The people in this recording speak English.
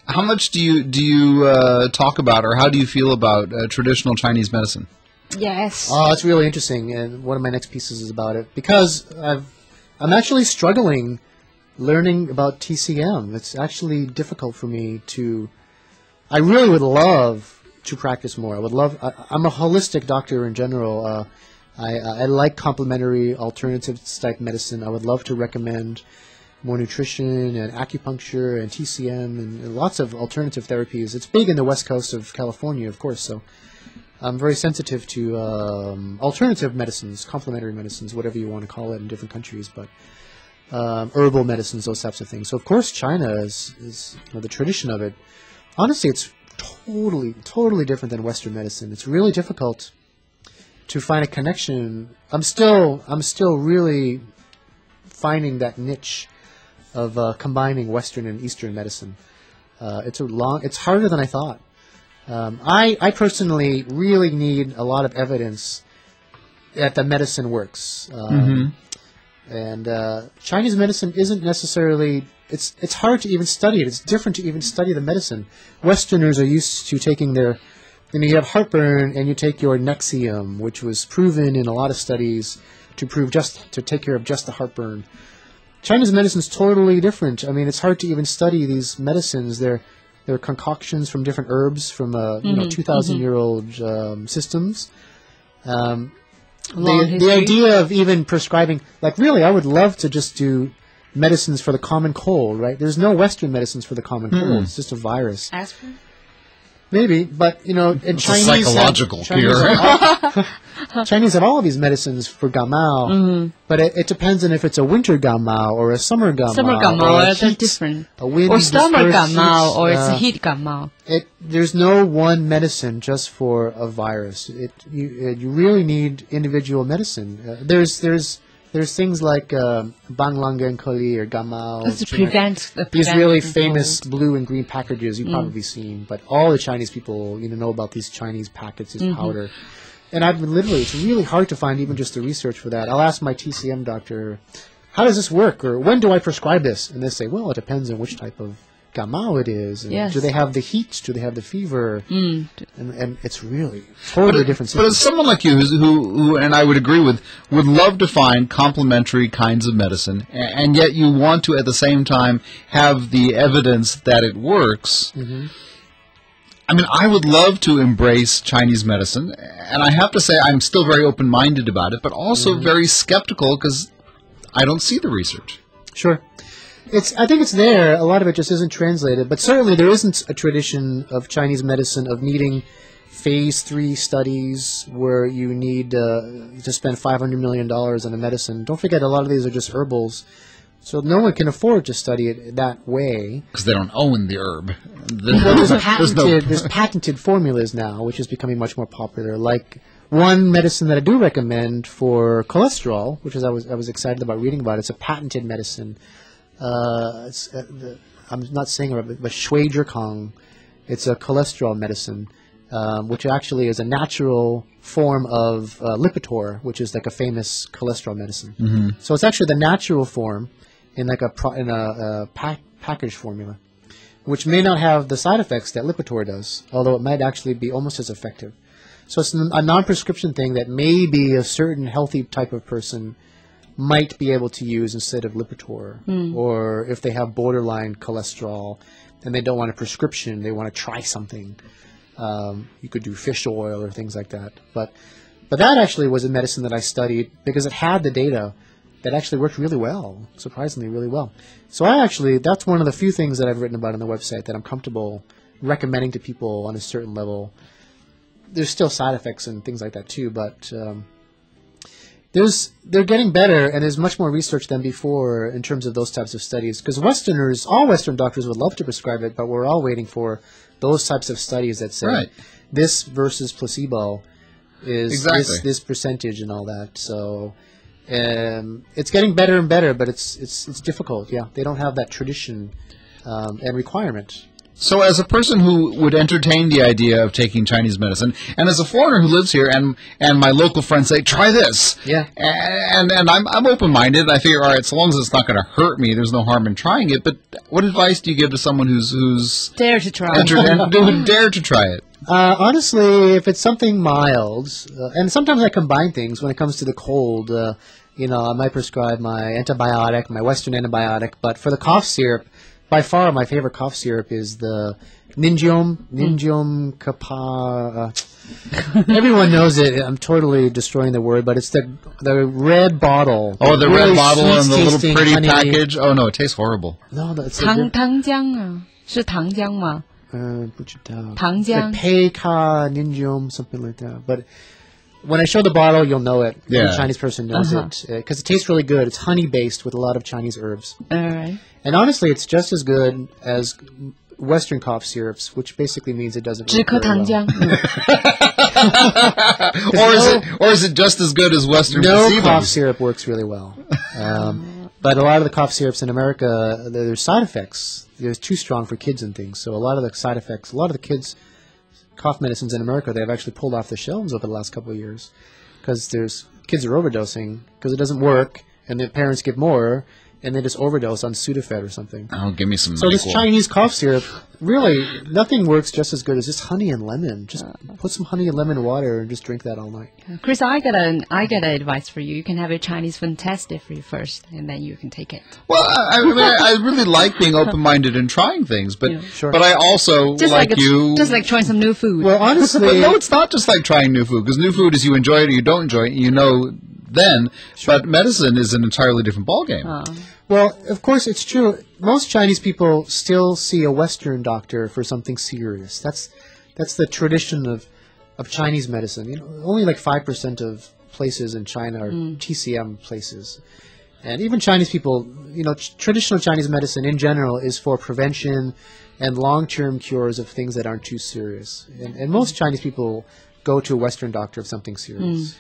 How much do you talk about, or how do you feel about traditional Chinese medicine? Yes. Oh, it's really interesting, and one of my next pieces is about it because I'm actually struggling learning about TCM. It's actually difficult for me to. I really would love to practice more. I would love. I'm a holistic doctor in general. I like complementary alternatives type medicine. I would love to recommend more nutrition and acupuncture and TCM and lots of alternative therapies. It's big in the west coast of California, of course, so I'm very sensitive to alternative medicines, complementary medicines, whatever you want to call it in different countries, but herbal medicines, those types of things. So, of course, China is the tradition of it. Honestly, it's totally different than Western medicine. It's really difficult to find a connection. I'm still really finding that niche of combining Western and Eastern medicine. It's harder than I thought. I personally really need a lot of evidence that the medicine works. And Chinese medicine isn't necessarily. It's hard to even study it. It's different to even study the medicine. Westerners are used to taking their. You have heartburn, and you take your Nexium, which was proven in a lot of studies to take care of just the heartburn. Chinese medicine is totally different. I mean, it's hard to even study these medicines. They're concoctions from different herbs from 2,000-year-old systems. The idea of even prescribing, really, I would love to just do medicines for the common cold, right? There's no Western medicines for the common cold. It's just a virus. Aspirin? Maybe, but in Chinese, psychological cure. Chinese have all of these medicines for gamao, but it depends on if it's a winter gamao or a summer gamao. Summer gamao is different. Or summer gamao, or it's a heat gamao. There's no one medicine just for a virus. You really need individual medicine. There's things like Banglangenkoli or Gamao. That's to prevent these really famous blue and green packages you've probably seen. But all the Chinese people know about these Chinese packets, this powder. And it's really hard to find even just the research for that. I'll ask my TCM doctor, how does this work? Or when do I prescribe this? And they say, well, it depends on which type of gamao it is. And do they have the heat? Do they have the fever? And it's really totally different. But as someone like you, who and I would agree with, would love to find complementary kinds of medicine, and yet you want to at the same time have the evidence that it works. I mean, I would love to embrace Chinese medicine, and I have to say I'm still very open-minded about it, but also very skeptical because I don't see the research. Sure. I think it's there. A lot of it just isn't translated. But certainly there isn't a tradition of Chinese medicine of needing phase 3 studies where you need to spend $500 million on a medicine. Don't forget, a lot of these are just herbals. So no one can afford to study it that way. Because they don't own the herb. There's patented formulas now, which is becoming much more popular. Like one medicine that I do recommend for cholesterol, which I was excited about reading about. It's a patented medicine. I'm not saying it, but Shui Kang. It's a cholesterol medicine, which actually is a natural form of Lipitor, which is like a famous cholesterol medicine. So it's actually the natural form in like a package formula, which may not have the side effects that Lipitor does, although it might actually be almost as effective. So it's a non-prescription thing that maybe a certain healthy type of person might be able to use instead of Lipitor, or if they have borderline cholesterol and they don't want a prescription, they want to try something. You could do fish oil or things like that. But that actually was a medicine that I studied because it had the data that actually worked really well, surprisingly really well. So that's one of the few things that I've written about on the website that I'm comfortable recommending to people on a certain level. There's still side effects and things like that too, but they're getting better, and there's much more research than before in terms of those types of studies. Because all Western doctors would love to prescribe it, but we're all waiting for those types of studies that say this versus placebo is this percentage and all that. So it's getting better and better, but it's difficult. Yeah, they don't have that tradition and requirement. So as a person who would entertain the idea of taking Chinese medicine, and as a foreigner who lives here, and my local friends say, try this. Yeah. And I'm open-minded. I figure, all right, so long as it's not going to hurt me, there's no harm in trying it. But what advice do you give to someone who's dare to try who dare to try it? Honestly, if it's something mild, and sometimes I combine things when it comes to the cold, I might prescribe my antibiotic, my Western antibiotic, but for the cough syrup, by far, my favorite cough syrup is the Jingjing Kapa. Everyone knows it. I'm totally destroying the word, but it's the red bottle. Oh, the really red bottle and the little pretty honey. package. Oh no, it tastes horrible. No, that's 糖浆啊，是糖浆吗？不知道。糖浆。 Like Peika Ninjom, something like that. But when I show the bottle, you'll know it. Yeah. Every Chinese person knows it because it tastes really good. It's honey based with a lot of Chinese herbs. All right. And honestly, it's just as good as Western cough syrups, which basically means it doesn't work very well. Or is it just as good as Western No placebos? cough syrup works really well. But a lot of the cough syrups in America, there's side effects. They're too strong for kids and things. So a lot of the side effects, a lot of the kids' cough medicines in America, they've actually pulled off the shelves over the last couple of years because kids are overdosing because it doesn't work, and the parents give more, and they just overdose on Sudafed or something. Oh, give me some. So this Chinese cough syrup, really, nothing works just as good as just honey and lemon. Just put some honey and lemon water and just drink that all night. Chris, I got an advice for you. You can have a Chinese food tested for you first, and then you can take it. Well, I really like being open-minded and trying things, but but I also just just like trying some new food. Well, honestly, but no, it's not just like trying new food because new food is you enjoy it or you don't enjoy it. You know. Then, but medicine is an entirely different ballgame. Well, of course, it's true. Most Chinese people still see a Western doctor for something serious. That's the tradition of Chinese medicine. Only like 5% of places in China are TCM places, and even Chinese people, traditional Chinese medicine in general is for prevention and long-term cures of things that aren't too serious. And most Chinese people go to a Western doctor of something serious.